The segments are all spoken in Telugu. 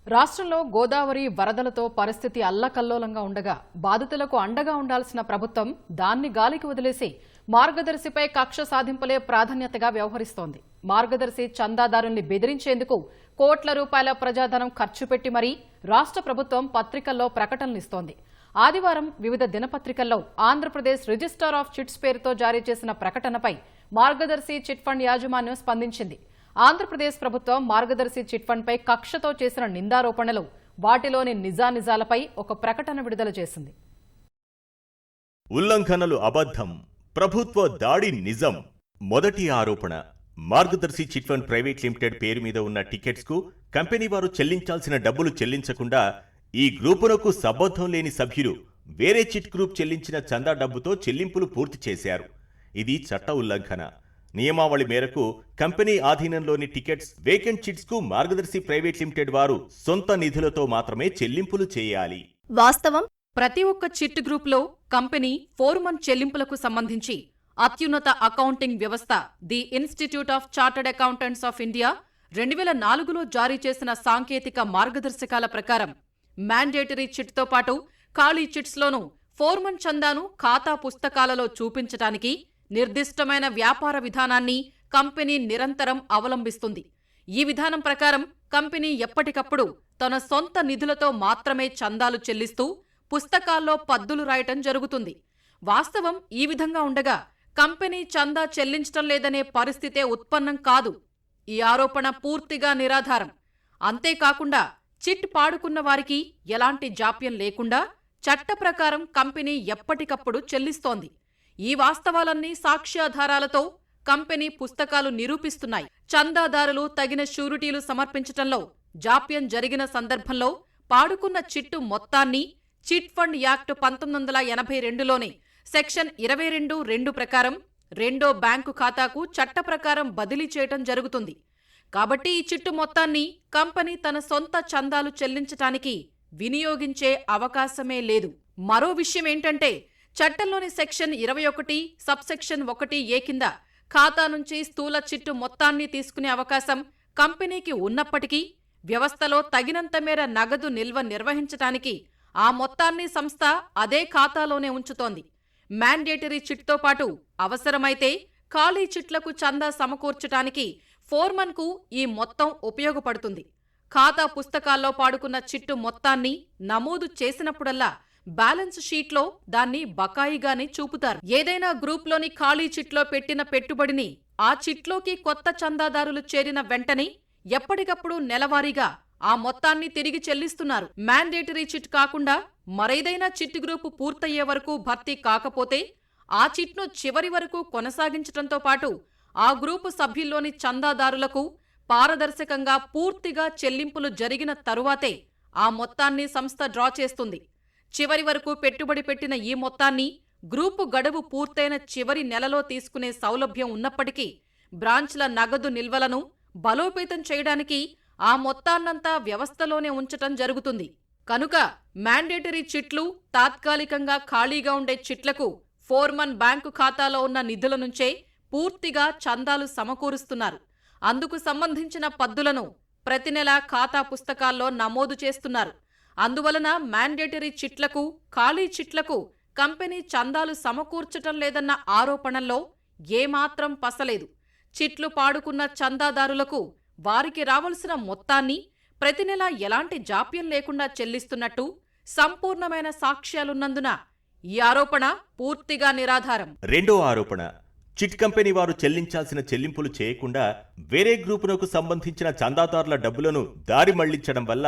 రాష్ట్రంలో గోదావరి వరదలతో పరిస్థితి అల్లకల్లోలంగా ఉండగా బాధితులకు అండగా ఉండాల్సిన ప్రభుత్వం దాన్ని గాలికి వదిలేసి మార్గదర్శిపై కక్ష సాధింపులే ప్రాధాన్యతగా వ్యవహరిస్తోంది. మార్గదర్శి చందాదారుల్ని బెదిరించేందుకు కోట్ల రూపాయల ప్రజాధనం ఖర్చు పెట్టి మరీ రాష్ట్ర ప్రభుత్వం పత్రికల్లో ప్రకటనలిస్తోంది. ఆదివారం వివిధ దినపత్రికల్లో ఆంధ్రప్రదేశ్ రిజిస్టర్ ఆఫ్ చిట్స్ పేరుతో జారీ చేసిన ప్రకటనపై మార్గదర్శి చిట్ ఫండ్ యాజమాన్యం స్పందించింది. ఆంధ్రప్రదేశ్ ప్రభుత్వం మార్గదర్శి చిట్ ఫండ్ పై కక్షతో చేసిన నిందారోపణలు, వాటిలోని నిజానిజాలపై ఒక ప్రకటన విడుదల చేసింది. ఉల్లంఘనలు అబద్ధం, ప్రభుత్వ దాడి నిజం. మొదటి ఆరోపణ, మార్గదర్శి చిట్ ఫండ్ ప్రైవేట్ లిమిటెడ్ పేరు మీద ఉన్న టికెట్స్ కు కంపెనీ వారు చెల్లించాల్సిన డబ్బులు చెల్లించకుండా ఈ గ్రూపునకు సంబంధం లేని సభ్యులు వేరే చిట్ గ్రూప్ చెల్లించిన చందా డబ్బుతో చెల్లింపులు పూర్తి చేశారు. ఇది చట్ట ఉల్లంఘన. నియమావళి మేరకు కంపెనీ ఆధీనంలోని టికెట్స్, వేకెంట్ చిట్స్ కు మార్గదర్శి ప్రైవేట్ లిమిటెడ్ వారు సొంత నిధులతో మాత్రమే చెల్లింపులు చేయాలి. వాస్తవం. ప్రతి ఒక్క చిట్ గ్రూప్లో కంపెనీ 4 మంత్ చెల్లింపులకు సంబంధించి అత్యున్నత అకౌంటింగ్ వ్యవస్థ the institute of chartered accountants of India 2004లో జారీ చేసిన సాంకేతిక మార్గదర్శకాల ప్రకారం మ్యాండేటరీ చిట్తో పాటు ఖాళీ చిట్స్లోనూ 4 మంత్ చందాను ఖాతా పుస్తకాలలో చూపించటానికి నిర్దిష్టమైన వ్యాపార విధానాన్ని కంపెనీ నిరంతరం అవలంబిస్తుంది. ఈ విధానం ప్రకారం కంపెనీ ఎప్పటికప్పుడు తన సొంత నిధులతో మాత్రమే చందాలు చెల్లిస్తూ పుస్తకాల్లో పద్దులు రాయటం జరుగుతుంది. వాస్తవం ఈ విధంగా ఉండగా కంపెనీ చందా చెల్లించటం లేదనే పరిస్థితే ఉత్పన్నం కాదు. ఈ ఆరోపణ పూర్తిగా నిరాధారం. అంతేకాకుండా చిట్ పాడుకున్న వారికి ఎలాంటి జాప్యం లేకుండా చట్ట ప్రకారం కంపెనీ ఎప్పటికప్పుడు చెల్లిస్తోంది. ఈ వాస్తవాలన్నీ సాక్ష్యాధారాలతో కంపెనీ పుస్తకాలు నిరూపిస్తున్నాయి. చందాదారులు తగిన షూరిటీలు సమర్పించటంలో జాప్యం జరిగిన సందర్భంలో పాడుకున్న చిట్టు మొత్తాన్ని చిట్ ఫండ్ యాక్ట్ 1982లోని సెక్షన్ 22(2) ప్రకారం రెండో బ్యాంకు ఖాతాకు చట్ట ప్రకారం బదిలీ చేయటం జరుగుతుంది. కాబట్టి ఈ చిట్టు మొత్తాన్ని కంపెనీ తన సొంత చందాలు చెల్లించటానికి వినియోగించే అవకాశమే లేదు. మరో విషయమేంటంటే చట్టంలోని సెక్షన్ 21 సబ్సెక్షన్ 1A కింద ఖాతా నుంచి స్థూల చిట్టు మొత్తాన్ని తీసుకునే అవకాశం కంపెనీకి ఉన్నప్పటికీ వ్యవస్థలో తగినంత మేర నగదు నిల్వ నిర్వహించటానికి ఆ మొత్తాన్ని సంస్థ అదే ఖాతాలోనే ఉంచుతోంది. మ్యాండేటరీ చిట్తో పాటు అవసరమైతే ఖాళీ చిట్లకు చందా సమకూర్చటానికి 4 మంత్కు ఈ మొత్తం ఉపయోగపడుతుంది. ఖాతా పుస్తకాల్లో పాడుకున్న చిట్టు మొత్తాన్ని నమోదు చేసినప్పుడల్లా బ్యాలెన్స్ షీట్లో దాన్ని బకాయిగానే చూపుతారు. ఏదైనా గ్రూప్లోని ఖాళీ చిట్లో పెట్టిన పెట్టుబడిని ఆ చిట్లోకి కొత్త చందాదారులు చేరిన వెంటనే ఎప్పటికప్పుడు నెలవారీగా ఆ మొత్తాన్ని తిరిగి చెల్లిస్తున్నారు. మ్యాండేటరీ చిట్ కాకుండా మరేదైనా చిట్ గ్రూపు పూర్తయ్యే వరకు భర్తీ కాకపోతే ఆ చిట్ను చివరి వరకు కొనసాగించటంతో పాటు ఆ గ్రూపు సభ్యుల్లోని చందాదారులకు పారదర్శకంగా పూర్తిగా చెల్లింపులు జరిగిన తరువాతే ఆ మొత్తాన్ని సంస్థ డ్రా చేస్తుంది. చివరి వరకు పెట్టుబడి పెట్టిన ఈ మొత్తాన్ని గ్రూపు గడువు పూర్తయిన చివరి నెలలో తీసుకునే సౌలభ్యం ఉన్నప్పటికీ బ్రాంచ్ల నగదు నిల్వలను బలోపేతం చేయడానికి ఆ మొత్తాన్నంతా వ్యవస్థలోనే ఉంచటం జరుగుతుంది. కనుక మ్యాండేటరీ చిట్లు, తాత్కాలికంగా ఖాళీగా ఉండే చిట్లకు 4 మంత్ బ్యాంకు ఖాతాలో ఉన్న నిధుల నుంచే పూర్తిగా చందాలు సమకూరుస్తున్నారు. అందుకు సంబంధించిన పద్దులను ప్రతి నెలా ఖాతా పుస్తకాల్లో నమోదు చేస్తున్నారు. అందువలన మ్యాండేటరీ చిట్లకు, ఖాళీ చిట్లకు కంపెనీ చందాలు సమకూర్చటం లేదన్న ఆరోపణల్లో ఏమాత్రం పసలేదు. చిట్లు పాడుకున్న చందాదారులకు వారికి రావలసిన మొత్తాన్ని ప్రతి నెలా ఎలాంటి జాప్యం లేకుండా చెల్లిస్తున్నట్టు సంపూర్ణమైన సాక్ష్యాలున్నందున ఈ ఆరోపణ పూర్తిగా నిరాధారం. రెండో ఆరోపణ, చిట్ కంపెనీ వారు చెల్లించాల్సిన చెల్లింపులు చేయకుండా వేరే గ్రూపునకు సంబంధించిన చందాదారుల డబ్బులను దారి మళ్లించడం వల్ల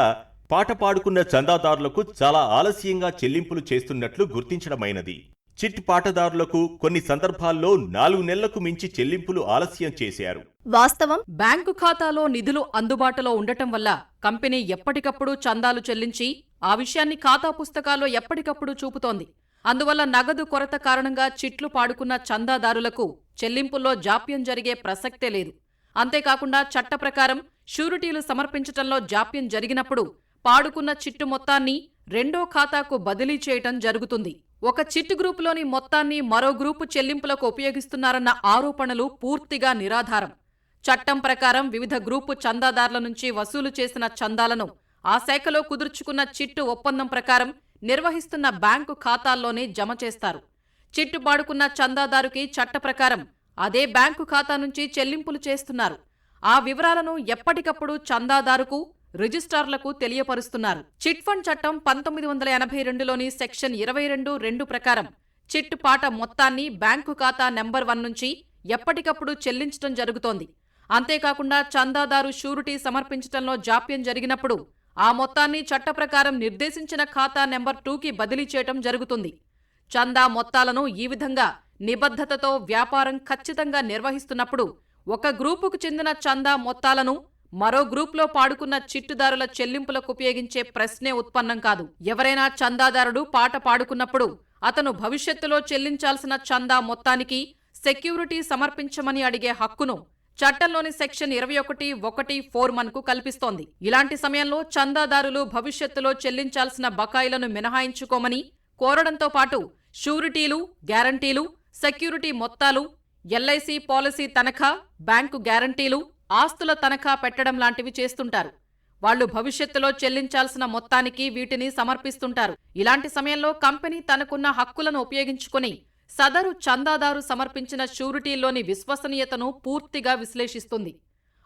పాట పాడుకున్న చందాదారులకు చాలా ఆలస్యంగా చెల్లింపులు చేస్తున్నట్లు గుర్తించడమైనది. చిట్ పాటదారులకు కొన్ని సందర్భాల్లో 4 నెలలకు మించి చెల్లింపులు ఆలస్యం చేశారు. వాస్తవం. బ్యాంకు ఖాతాలో నిధులు అందుబాటులో ఉండటం వల్ల కంపెనీ ఎప్పటికప్పుడు చందాలు చెల్లించి ఆ విషయాన్ని ఖాతా పుస్తకాల్లో ఎప్పటికప్పుడు చూపుతోంది. అందువల్ల నగదు కొరత కారణంగా చిట్లు పాడుకున్న చందాదారులకు చెల్లింపుల్లో జాప్యం జరిగే ప్రసక్తే లేదు. అంతేకాకుండా చట్ట ప్రకారం షూరిటీలు సమర్పించటంలో జాప్యం జరిగినప్పుడు పాడుకున్న చిట్టు మొత్తాన్ని రెండో ఖాతాకు బదిలీ చేయటం జరుగుతుంది. ఒక చిట్ గ్రూపులోని మొత్తాన్ని మరో గ్రూపు చెల్లింపులకు ఉపయోగిస్తున్నారన్న ఆరోపణలు పూర్తిగా నిరాధారం. చట్టం ప్రకారం వివిధ గ్రూపు చందాదారుల నుంచి వసూలు చేసిన చందాలను ఆ శాఖలో కుదుర్చుకున్న చిట్టు ఒప్పందం ప్రకారం నిర్వహిస్తున్న బ్యాంకు ఖాతాల్లోనే జమ చేస్తారు. చిట్టు పాడుకున్న చందాదారుకి చట్ట ప్రకారం అదే బ్యాంకు ఖాతా నుంచి చెల్లింపులు చేస్తున్నారు. ఆ వివరాలను ఎప్పటికప్పుడు చందాదారుకు, రిజిస్ట్రార్లకు తెలియపరుస్తున్నారు. చిట్ ఫండ్ చట్టం 1982లోని సెక్షన్ 22(2) ప్రకారం చిట్టు పాట మొత్తాన్ని బ్యాంకు ఖాతా నెంబర్ 1 నుంచి ఎప్పటికప్పుడు చెల్లించడం జరుగుతోంది. అంతేకాకుండా చందాదారు షూరిటీ సమర్పించడంలో జాప్యం జరిగినప్పుడు ఆ మొత్తాన్ని చట్ట ప్రకారం నిర్దేశించిన ఖాతా నెంబర్ 2కి బదిలీ చేయటం జరుగుతుంది. చందా మొత్తాలను ఈ విధంగా నిబద్ధతతో వ్యాపారం ఖచ్చితంగా నిర్వహిస్తున్నప్పుడు ఒక గ్రూపుకు చెందిన చందా మొత్తాలను మరో గ్రూప్లో పాడుకున్న చిట్టుదారుల చెల్లింపులకు ఉపయోగించే ప్రశ్నే ఉత్పన్నం కాదు. ఎవరైనా చందాదారుడు పాట పాడుకున్నప్పుడు అతను భవిష్యత్తులో చెల్లించాల్సిన చందా మొత్తానికి సెక్యూరిటీ సమర్పించమని అడిగే హక్కును చట్టంలోని సెక్షన్ 21(1)(4)(1) కల్పిస్తోంది. ఇలాంటి సమయంలో చందాదారులు భవిష్యత్తులో చెల్లించాల్సిన బకాయిలను మినహాయించుకోమని కోరడంతో పాటు షూరిటీలు, గ్యారంటీలు, సెక్యూరిటీ మొత్తాలు, ఎల్ఐసి పాలసీ తనఖా, బ్యాంకు గ్యారంటీలు, ఆస్తుల తనఖా పెట్టడం లాంటివి చేస్తుంటారు. వాళ్లు భవిష్యత్తులో చెల్లించాల్సిన మొత్తానికి వీటిని సమర్పిస్తుంటారు. ఇలాంటి సమయంలో కంపెనీ తనకున్న హక్కులను ఉపయోగించుకుని సదరు చందాదారు సమర్పించిన షూరిటీల్లోని విశ్వసనీయతను పూర్తిగా విశ్లేషిస్తుంది.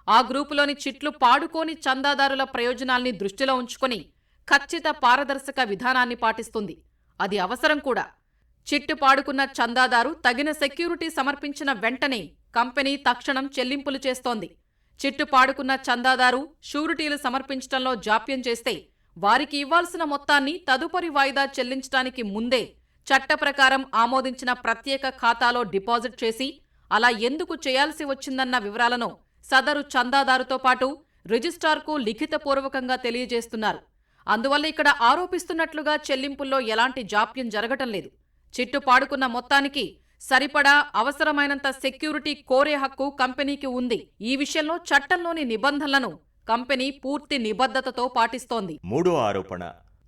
ఆ గ్రూపులోని చిట్లు పాడుకోని చందాదారుల ప్రయోజనాల్ని దృష్టిలో ఉంచుకుని ఖచ్చిత పారదర్శక విధానాన్ని పాటిస్తుంది. అది అవసరం కూడా. చిట్టు పాడుకున్న చందాదారు తగిన సెక్యూరిటీ సమర్పించిన వెంటనే కంపెనీ తక్షణం చెల్లింపులు చేస్తోంది. చిట్టు పాడుకున్న చందాదారు షూరిటీలు సమర్పించడంలో జాప్యం చేస్తే వారికి ఇవ్వాల్సిన మొత్తాన్ని తదుపరి వాయిదా చెల్లించడానికి ముందే చట్ట ప్రకారం ఆమోదించిన ప్రత్యేక ఖాతాలో డిపాజిట్ చేసి అలా ఎందుకు చేయాల్సి వచ్చిందన్న వివరాలను సదరు చందాదారుతో పాటు రిజిస్ట్రార్కు లిఖితపూర్వకంగా తెలియజేస్తున్నారు. అందువల్ల ఇక్కడ ఆరోపిస్తున్నట్లుగా చెల్లింపుల్లో ఎలాంటి జాప్యం జరగటం లేదు. చిట్టు పాడుకున్న మొత్తానికి సరిపడా అవసరమైనంత సెక్యూరిటీ కోరే హక్కు కంపెనీకి ఉంది. ఈ విషయంలో చట్టంలోని నిబంధనలను కంపెనీ పూర్తి నిబద్ధతతో పాటిస్తోంది. మూడో ఆరోపణ,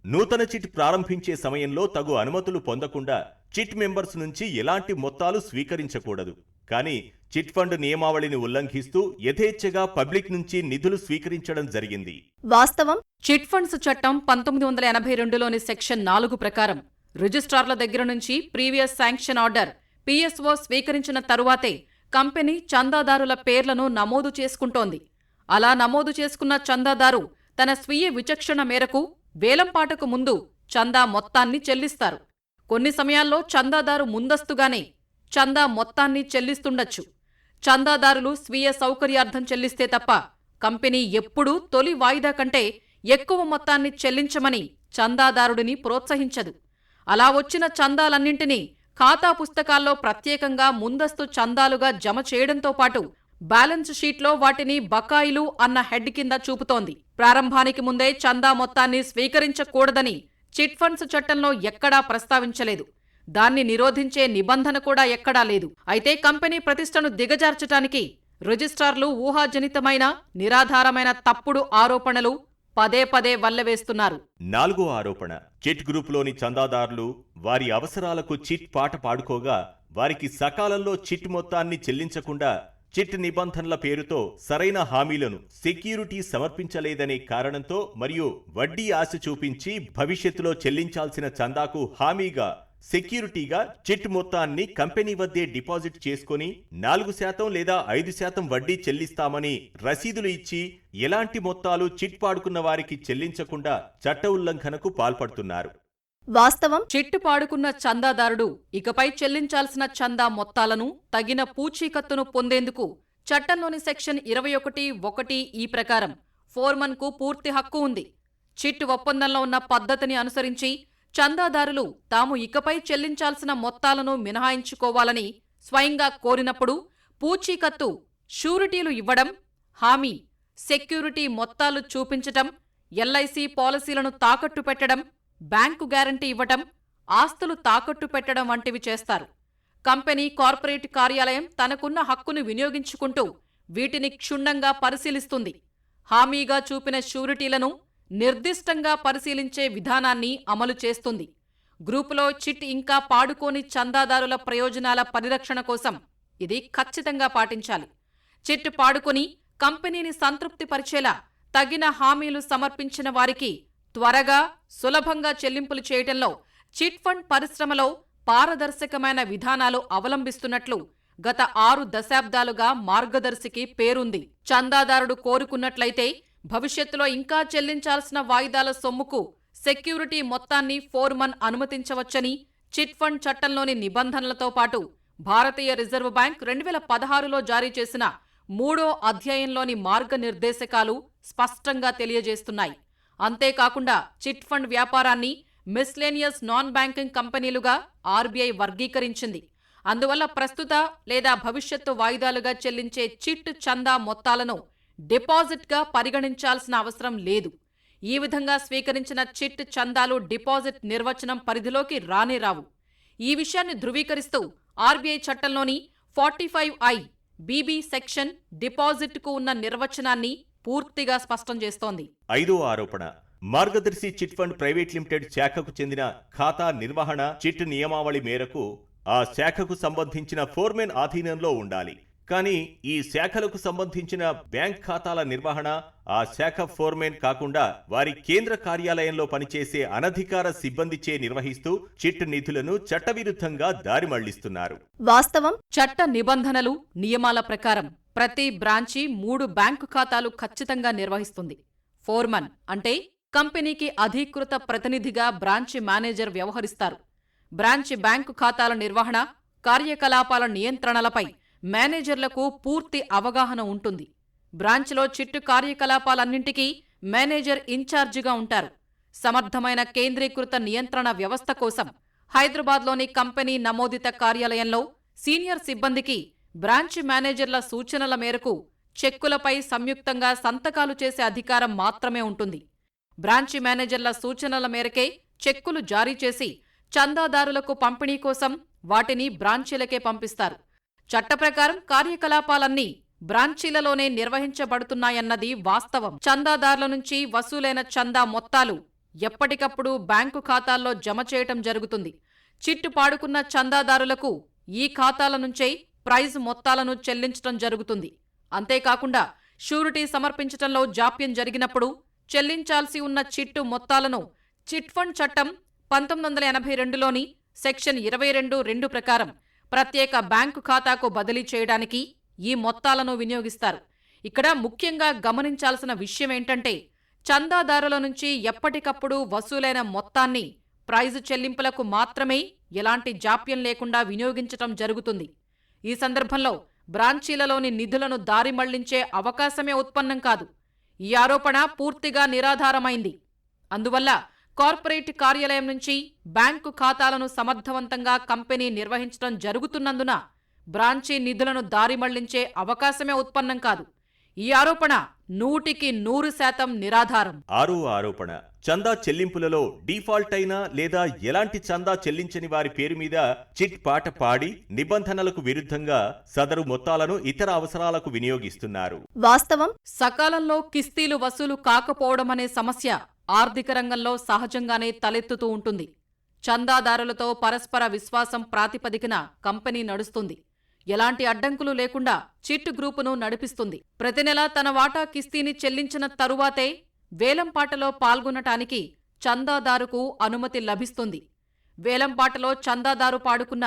నూతన చిట్ ప్రారంభించే సమయంలో తగు అనుమతులు పొందకుండా చిట్ మెంబర్స్ నుంచి ఎలాంటి మొత్తాలు స్వీకరించకూడదు. కానీ చిట్ ఫండ్ నియమావళిని ఉల్లంఘిస్తూ యథేచ్ఛగా పబ్లిక్ నుంచి నిధులు స్వీకరించడం జరిగింది. వాస్తవం. చిట్ ఫండ్స్ చట్టం 1982లోని సెక్షన్ 4 ప్రకారం రిజిస్ట్రార్ల దగ్గర నుంచి ప్రీవియస్ శాంక్షన్ ఆర్డర్ పిఎస్ఓ స్వీకరించిన తరువాతే కంపెనీ చందాదారుల పేర్లను నమోదు చేసుకుంటోంది. అలా నమోదు చేసుకున్న చందాదారు తన స్వీయ విచక్షణ మేరకు వేలంపాటకు ముందు చందా మొత్తాన్ని చెల్లిస్తారు. కొన్ని సమయాల్లో చందాదారు ముందస్తుగానే చందా మొత్తాన్ని చెల్లిస్తుండొచ్చు. చందాదారులు స్వీయ సౌకర్యార్థం చెల్లిస్తే తప్ప కంపెనీ ఎప్పుడూ తొలి వాయిదా కంటే ఎక్కువ మొత్తాన్ని చెల్లించమని చందాదారుడిని ప్రోత్సహించదు. అలా వచ్చిన చందాలన్నింటినీ ఖాతా పుస్తకాల్లో ప్రత్యేకంగా ముందస్తు చందాలుగా జమ చేయడంతో పాటు బ్యాలెన్స్ షీట్లో వాటిని బకాయిలు అన్న హెడ్ కింద చూపుతోంది. ప్రారంభానికి ముందే చందా మొత్తాన్ని స్వీకరించకూడదని చిట్ ఫండ్స్ చట్టంలో ఎక్కడా ప్రస్తావించలేదు. దాన్ని నిరోధించే నిబంధన కూడా ఎక్కడా లేదు. అయితే కంపెనీ ప్రతిష్టను దిగజార్చటానికి రిజిస్ట్రార్లు ఊహాజనితమైన, నిరాధారమైన తప్పుడు ఆరోపణలు పదే పదే వల్లవేస్తున్నారు. నాలుగో ఆరోపణ, చిట్ గ్రూపులోని చందాదారులు వారి అవసరాలకు చిట్ పాట పాడుకోగా వారికి సకాలంలో చిట్ మొత్తాన్ని చెల్లించకుండా చిట్ నిబంధనల పేరుతో సరైన హామీలను, సెక్యూరిటీ సమర్పించలేదనే కారణంతో మరియు వడ్డీ ఆశ చూపించి భవిష్యత్తులో చెల్లించాల్సిన చందాకు హామీగా, సెక్యూరిటీగా చిట్ మొత్తాన్ని కంపెనీ వద్దే డిపాజిట్ చేసుకుని 4% లేదా 5% వడ్డీ చెల్లిస్తామని రసీదులు ఇచ్చి ఎలాంటి మొత్తాలు చిట్ పాడుకున్న వారికి చెల్లించకుండా చట్ట ఉల్లంఘనకు పాల్పడుతున్నారు. వాస్తవం. చిట్టు పాడుకున్న చందాదారుడు ఇకపై చెల్లించాల్సిన చందా మొత్తాలను తగిన పూచీకత్తును పొందేందుకు చట్టంలోని సెక్షన్ 21(1)(e) ప్రకారం ఫోర్మన్కు పూర్తి హక్కు ఉంది. చిట్ ఒప్పందంలో ఉన్న పద్ధతిని అనుసరించి చందాదారులు తాము ఇకపై చెల్లించాల్సిన మొత్తాలను మినహాయించుకోవాలని స్వయంగా కోరినప్పుడు పూచీకత్తు, షూరిటీలు ఇవ్వడం, హామీ, సెక్యూరిటీ మొత్తాలు చూపించటం, ఎల్ఐసి పాలసీలను తాకట్టు పెట్టడం, బ్యాంకు గ్యారంటీ ఇవ్వటం, ఆస్తులు తాకట్టు పెట్టడం వంటివి చేస్తారు. కంపెనీ కార్పొరేట్ కార్యాలయం తనకున్న హక్కును వినియోగించుకుంటూ వీటిని క్షుణ్ణంగా పరిశీలిస్తుంది. హామీగా చూపిన షూరిటీలను నిర్దిష్టంగా పరిశీలించే విధానాన్ని అమలు చేస్తుంది. గ్రూపులో చిట్ ఇంకా పాడుకోని చందాదారుల ప్రయోజనాల పరిరక్షణ కోసం ఇది ఖచ్చితంగా పాటించాలి. చిట్ పాడుకొని కంపెనీని సంతృప్తిపరిచేలా తగిన హామీలు సమర్పించిన వారికి త్వరగా, సులభంగా చెల్లింపులు చేయటంలో చిట్ ఫండ్ పరిశ్రమలో పారదర్శకమైన విధానాలు అవలంబిస్తున్నట్లు గత 6 దశాబ్దాలుగా మార్గదర్శికి పేరుంది. చందాదారుడు కోరుకున్నట్లయితే భవిష్యత్తులో ఇంకా చెల్లించాల్సిన వాయిదాల సొమ్ముకు సెక్యూరిటీ మొత్తాన్ని ఫోర్మన్ అనుమతించవచ్చని చిట్ ఫండ్ చట్టంలోని నిబంధనలతో పాటు భారతీయ రిజర్వ్ బ్యాంక్ 2016లో జారీ చేసిన 3వ అధ్యాయంలోని మార్గనిర్దేశకాలు స్పష్టంగా తెలియజేస్తున్నాయి. అంతేకాకుండా చిట్ ఫండ్ వ్యాపారాన్ని మిస్లేనియస్ నాన్ బ్యాంకింగ్ కంపెనీలుగా ఆర్బీఐ వర్గీకరించింది. అందువల్ల ప్రస్తుత లేదా భవిష్యత్తు వాయిదాలుగా చెల్లించే చిట్ చందా మొత్తాలను డిపాజిట్గా పరిగణించాల్సిన అవసరం లేదు. ఈ విధంగా స్వీకరించిన చిట్ చందాలు డిపాజిట్ నిర్వచనం పరిధిలోకి రానేరావు. ఈ విషయాన్ని ధృవీకరిస్తూ ఆర్బీఐ చట్టంలోని 45I బీబీ సెక్షన్ డిపాజిట్కు ఉన్న నిర్వచనాన్ని పూర్తిగా స్పష్టం చేస్తోంది. 5వ ఆరోపణ, మార్గదర్శి చిట్ ఫండ్ ప్రైవేట్ లిమిటెడ్ శాఖకు చెందిన ఖాతా నిర్వహణ చిట్ నియమావళి మేరకు ఆ శాఖకు సంబంధించిన ఫోర్మెన్ ఆధీనంలో ఉండాలి. కానీ ఈ శాఖలకు సంబంధించిన బ్యాంక్ ఖాతాల నిర్వహణ ఆ శాఖ ఫోర్మెన్ కాకుండా వారి కేంద్ర కార్యాలయంలో పనిచేసే అనధికార సిబ్బందిచే నిర్వహిస్తూ చిట్ నిధులను చట్టవిరుద్ధంగా దారి మళ్లిస్తున్నారు. వాస్తవం. చట్ట నిబంధనలు, నియమాల ప్రకారం ప్రతి బ్రాంచి 3 బ్యాంకు ఖాతాలు ఖచ్చితంగా నిర్వహిస్తుంది. ఫోర్మన్ అంటే కంపెనీకి అధీకృత ప్రతినిధిగా బ్రాంచి మేనేజర్ వ్యవహరిస్తారు. బ్రాంచి బ్యాంకు ఖాతాల నిర్వహణ, కార్యకలాపాల నియంత్రణలపై మేనేజర్లకు పూర్తి అవగాహన ఉంటుంది. బ్రాంచ్లో చిట్టు కార్యకలాపాలన్నింటికీ మేనేజర్ ఇన్ఛార్జిగా ఉంటారు. సమర్థమైన కేంద్రీకృత నియంత్రణ వ్యవస్థ కోసం హైదరాబాద్లోని కంపెనీ నమోదిత కార్యాలయంలో సీనియర్ సిబ్బందికి బ్రాంచి మేనేజర్ల సూచనల మేరకు చెక్కులపై సంయుక్తంగా సంతకాలు చేసే అధికారం మాత్రమే ఉంటుంది. బ్రాంచి మేనేజర్ల సూచనల మేరకే చెక్కులు జారీ చేసి చందాదారులకు పంపిణీ కోసం వాటిని బ్రాంచీలకే పంపిస్తారు. చట్టప్రకారం కార్యకలాపాలన్నీ బ్రాంచీలలోనే నిర్వహించబడుతున్నాయన్నది వాస్తవం. చందాదారుల నుంచి వసూలైన చందా మొత్తాలు ఎప్పటికప్పుడు బ్యాంకు ఖాతాల్లో జమ చేయటం జరుగుతుంది. చిట్టు పాడుకున్న చందాదారులకు ఈ ఖాతాల నుంచే ప్రైజ్ మొత్తాలను చెల్లించటం జరుగుతుంది. అంతేకాకుండా షూరిటీ సమర్పించటంలో జాప్యం జరిగినప్పుడు చెల్లించాల్సి ఉన్న చిట్టు మొత్తాలను చిట్ ఫండ్ చట్టం 1982లోని సెక్షన్ 22(2) ప్రకారం ప్రత్యేక బ్యాంకు ఖాతాకు బదిలీ చేయడానికి ఈ మొత్తాలను వినియోగిస్తారు. ఇక్కడ ముఖ్యంగా గమనించాల్సిన విషయమేంటంటే చందాదారుల నుంచి ఎప్పటికప్పుడు వసూలైన మొత్తాన్ని ప్రైజు చెల్లింపులకు మాత్రమే ఎలాంటి జాప్యం లేకుండా వినియోగించటం జరుగుతుంది. ఈ సందర్భంలో బ్రాంచీలలోని నిధులను దారి మళ్లించే అవకాశమే ఉత్పన్నం కాదు. ఈ ఆరోపణ పూర్తిగా నిరాధారమైంది. అందువల్ల కార్పొరేట్ కార్యాలయం నుంచి బ్యాంకు ఖాతాలను సమర్థవంతంగా కంపెనీ నిర్వహించడం జరుగుతున్నందున బ్రాంచీ నిధులను దారి మళ్లించే అవకాశమే ఉత్పన్నం కాదు. ఈ ఆరోపణ 100% నిరాధారం. 6వ ఆరోపణ, చందా చెల్లింపులలో డీఫాల్ట్ అయిన లేదా ఎలాంటి చందా చెల్లించని వారి పేరు మీద చిట్ పాట పాడి నిబంధనలకు విరుద్ధంగా సదరు మొత్తాలను ఇతర అవసరాలకు వినియోగిస్తున్నారు. వాస్తవం. సకాలంలో కిస్తీలు వసూలు కాకపోవడమనే సమస్య ఆర్థిక రంగంలో సహజంగానే తలెత్తుతూ ఉంటుంది. చందాదారులతో పరస్పర విశ్వాసం ప్రాతిపదికన కంపెనీ నడుస్తుంది. ఎలాంటి అడ్డంకులు లేకుండా చిట్ గ్రూపును నడిపిస్తుంది. ప్రతి నెలా తన వాటా కిస్తీని చెల్లించిన తరువాతే వేలంపాటలో పాల్గొనటానికి చందాదారుకు అనుమతి లభిస్తుంది. వేలంపాటలో చందాదారు పాడుకున్న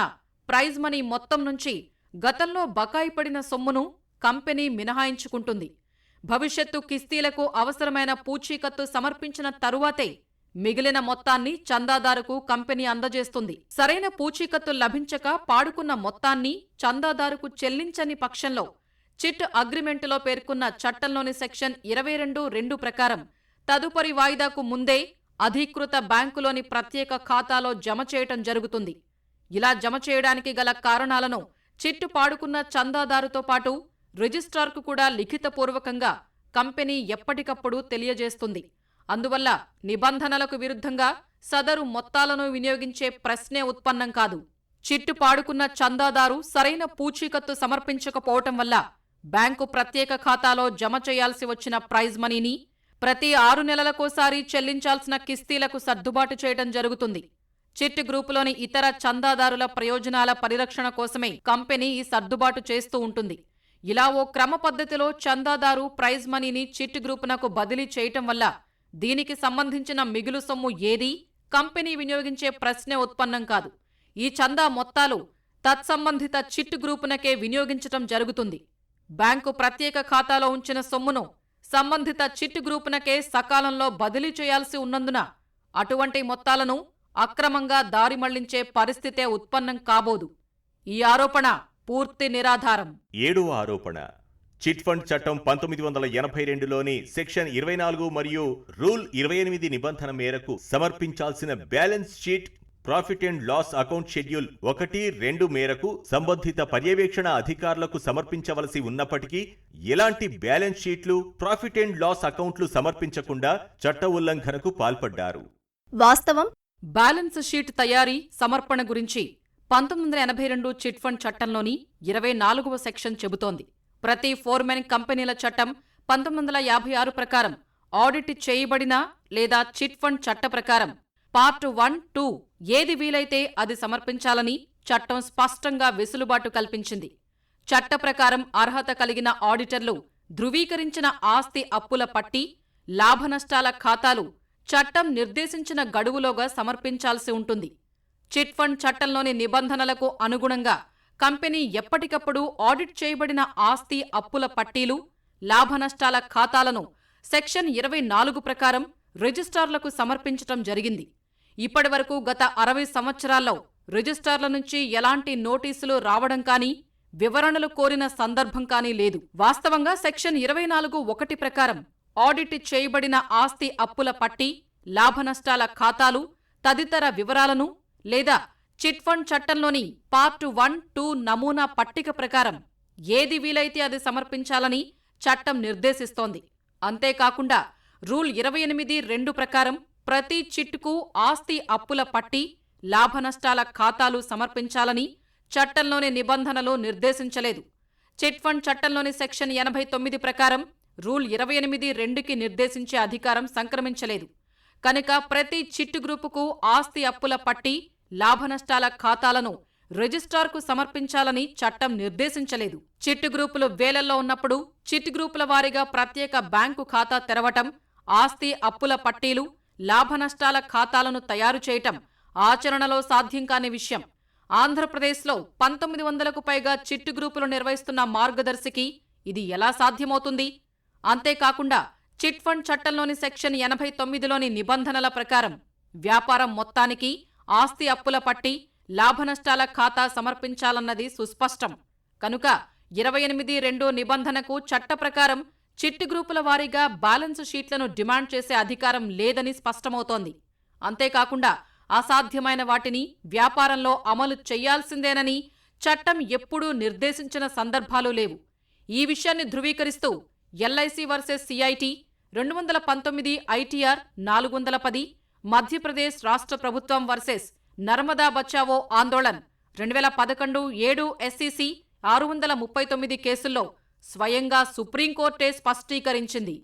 ప్రైజ్ మనీ మొత్తం నుంచి గతంలో బకాయి పడిన సొమ్మును కంపెనీ మినహాయించుకుంటుంది. భవిష్యత్తు కిస్తీలకు అవసరమైన పూచీకత్తు సమర్పించిన తరువాతే మిగిలిన మొత్తాన్ని చందాదారుకు కంపెనీ అందజేస్తుంది. సరైన పూచీకత్తు లభించక పాడుకున్న మొత్తాన్ని చందాదారుకు చెల్లించని పక్షంలో చిట్ అగ్రిమెంటులో పేర్కొన్న చట్టంలోని సెక్షన్ 22(2) ప్రకారం తదుపరి వాయిదాకు ముందే అధీకృత బ్యాంకులోని ప్రత్యేక ఖాతాలో జమ చేయటం జరుగుతుంది. ఇలా జమ చేయడానికి గల కారణాలను చిట్టు పాడుకున్న చందాదారుతో పాటు రిజిస్ట్రార్కు కూడా లిఖితపూర్వకంగా కంపెనీ ఎప్పటికప్పుడు తెలియజేస్తుంది. అందువల్ల నిబంధనలకు విరుద్ధంగా సదరు మొత్తాలను వినియోగించే ప్రశ్నే ఉత్పన్నం కాదు. చిట్టు పాడుకున్న చందాదారు సరైన పూచీకత్తు సమర్పించకపోవటం వల్ల బ్యాంకు ప్రత్యేక ఖాతాలో జమ చేయాల్సి వచ్చిన ప్రైజ్ మనీని ప్రతి 6 నెలలకోసారి చెల్లించాల్సిన కిస్తీలకు సర్దుబాటు చేయడం జరుగుతుంది. చిట్ గ్రూపులోని ఇతర చందాదారుల ప్రయోజనాల పరిరక్షణ కోసమే కంపెనీ ఈ సర్దుబాటు చేస్తూ ఉంటుంది. ఇలా ఓ క్రమ పద్ధతిలో చందాదారు ప్రైజ్ మనీని చిట్ గ్రూపునకు బదిలీ చేయటం వల్ల దీనికి సంబంధించిన మిగులు సొమ్ము ఏదీ కంపెనీ వినియోగించే ప్రశ్నే ఉత్పన్నం కాదు. ఈ చందా మొత్తాలు తత్సంబంధిత చిట్ గ్రూపునకే వినియోగించటం జరుగుతుంది. బ్యాంకు ప్రత్యేక ఖాతాలో ఉంచిన సొమ్మును సంబంధిత చిట్ గ్రూపునకే సకాలంలో బదిలీ చేయాల్సి ఉన్నందున అటువంటి మొత్తాలను అక్రమంగా దారి మళ్లించే పరిస్థితే ఉత్పన్నం కాబోదు. ఈ ఆరోపణ పూర్తి నిరాధారం. 7వ ఆరోపణ చిట్ ఫండ్ చట్టం 1982లోని సెక్షన్ 24 మరియు రూల్ 28 నిబంధన మేరకు సమర్పించాల్సిన balance sheet profit and loss account schedule 1, 2 మేరకు సంబంధిత పర్యవేక్షణ అధికారులకు సమర్పించవలసి ఉన్నప్పటికీ ఎలాంటి బ్యాలెన్స్ షీట్లు ప్రాఫిట్ అండ్ లాస్ అకౌంట్లు సమర్పించకుండా చట్ట ఉల్లంఘనకు పాల్పడ్డారు. వాస్తవం. బ్యాలెన్స్ షీట్ తయారీ సమర్పణ గురించి 1982 చిట్ ఫండ్ చట్టంలోని 24వ సెక్షన్ చెబుతోంది. ప్రతి ఫోర్మెన్ కంపెనీల చట్టం 1956 ప్రకారం ఆడిట్ చేయబడిన లేదా చిట్ ఫండ్ చట్ట ప్రకారం పార్ట్ 1, 2 ఏది వీలైతే అది సమర్పించాలని చట్టం స్పష్టంగా వెసులుబాటు కల్పించింది. చట్ట ప్రకారం అర్హత కలిగిన ఆడిటర్లు ధృవీకరించిన ఆస్తి అప్పుల పట్టి, లాభనష్టాల ఖాతాలు చట్టం నిర్దేశించిన గడువులోగా సమర్పించాల్సి ఉంటుంది. చిట్ ఫండ్ చట్టంలోని నిబంధనలకు అనుగుణంగా కంపెనీ ఎప్పటికప్పుడు ఆడిట్ చేయబడిన ఆస్తి అప్పుల పట్టీలు, లాభనష్టాల ఖాతాలను సెక్షన్ 24 ప్రకారం రిజిస్ట్రార్లకు సమర్పించటం జరిగింది. ఇప్పటివరకు గత 60 సంవత్సరాల్లో రిజిస్ట్రార్ల నుంచి ఎలాంటి నోటీసులు రావడం కానీ, వివరణలు కోరిన సందర్భం కానీ లేదు. వాస్తవంగా సెక్షన్ 24(1) ప్రకారం ఆడిట్ చేయబడిన ఆస్తి అప్పుల పట్టి, లాభనష్టాల ఖాతాలు తదితర వివరాలను లేదా చిట్ ఫండ్ చట్టంలోని పార్ట్ 1, 2 నమూనా పట్టిక ప్రకారం ఏది వీలైతే అది సమర్పించాలని చట్టం నిర్దేశిస్తోంది. అంతేకాకుండా రూల్ 28(2) ప్రకారం ప్రతి చిట్కు ఆస్తి అప్పుల పట్టి, లాభనష్టాల ఖాతాలు సమర్పించాలని చట్టంలోని నిబంధనలు నిర్దేశించలేదు. చిట్ ఫండ్ చట్టంలోని సెక్షన్ 89 ప్రకారం రూల్ 28(2)కి నిర్దేశించే అధికారం సంక్రమించలేదు. కనుక ప్రతి చిట్ గ్రూపుకు ఆస్తి అప్పుల పట్టి, లాభనష్టాల ఖాతాలను రిజిస్ట్రార్కు సమర్పించాలని చట్టం నిర్దేశించలేదు. చిట్ గ్రూపులు వేలల్లో ఉన్నప్పుడు చిట్ గ్రూపుల వారీగా ప్రత్యేక బ్యాంకు ఖాతా తెరవటం, ఆస్తి అప్పుల పట్టీలు, లాభనష్టాల ఖాతాలను తయారు చేయటం ఆచరణలో సాధ్యం కాని విషయం. ఆంధ్రప్రదేశ్లో 1900కు పైగా చిట్ గ్రూపులు నిర్వహిస్తున్న మార్గదర్శికి ఇది ఎలా సాధ్యమవుతుంది? అంతేకాకుండా చిట్ ఫండ్ చట్టంలోని సెక్షన్ 89లోని నిబంధనల ప్రకారం వ్యాపారం మొత్తానికి ఆస్తి అప్పుల పట్టి, లాభనష్టాల ఖాతా సమర్పించాలన్నది సుస్పష్టం. కనుక 28(2) నిబంధనకు చట్ట ప్రకారం చిట్ గ్రూపుల వారీగా బ్యాలెన్స్ షీట్లను డిమాండ్ చేసే అధికారం లేదని స్పష్టమవుతోంది. అంతేకాకుండా అసాధ్యమైన వాటిని వ్యాపారంలో అమలు చెయ్యాల్సిందేనని చట్టం ఎప్పుడూ నిర్దేశించిన సందర్భాలు లేవు. ఈ విషయాన్ని ధృవీకరిస్తూ LIC versus CIT 219 ITR 410, Madhya Pradesh రాష్ట్ర ప్రభుత్వం వర్సెస్ నర్మదా బచావో ఆందోళన్ 2011 7 SCC 639 కేసుల్లో స్వయంగా సుప్రీంకోర్టే స్పష్టీకరించింది.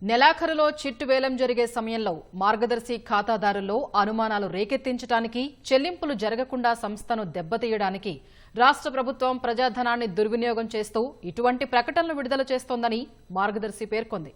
నెలాఖరులో చిట్టు వేలం జరిగే సమయంలో మార్గదర్శి ఖాతాదారుల్లో అనుమానాలు రేకెత్తించడానికి, చెల్లింపులు జరగకుండా సంస్థను దెబ్బతీయడానికి రాష్ట్ర ప్రభుత్వం ప్రజాధనాన్ని దుర్వినియోగం చేస్తూ ఇటువంటి ప్రకటనలు విడుదల చేస్తోందని మార్గదర్శి పేర్కొంది.